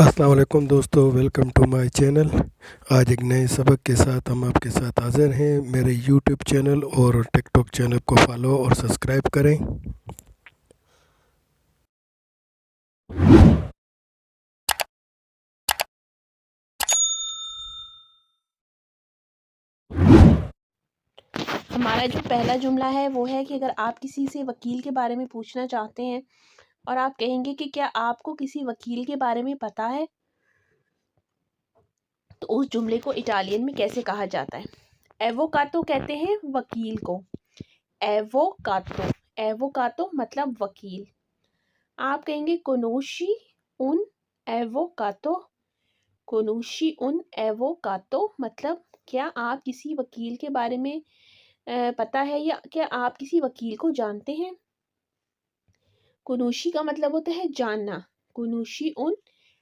السلام علیکم دوستو، ویلکم ٹو مائی چینل۔ آج ایک نئے سبق کے ساتھ ہم آپ کے ساتھ حاضر ہیں۔ میرے یوٹیوب چینل اور ٹک ٹاک چینل کو فالو اور سبسکرائب کریں۔ ہمارا جو پہلا جملہ ہے وہ ہے کہ اگر آپ کسی سے وکیل کے بارے میں پوچھنا چاہتے ہیں اور آپ کہیں گے کہ کیا آپ کو کسی وکیل کے بارے میں پتہ ہے، تو اس جملے کو اٹالین میں کیسے کہا جاتا ہے؟ ایووکاتو کہتے ہیں وکیل کو۔ ایووکاتو، ایووکاتو مطلب وکیل۔ آپ کہیں گے کنوشی ان ایووکاتو۔ کنوشی ان ایووکاتو مطلب کیا آپ کسی وکیل کے بارے میں پتہ ہے یا کیا آپ کسی وکیل کو جانتے ہیں؟ کنوشی کا مطلب ہوتا ہے جاننا، کنوشی ان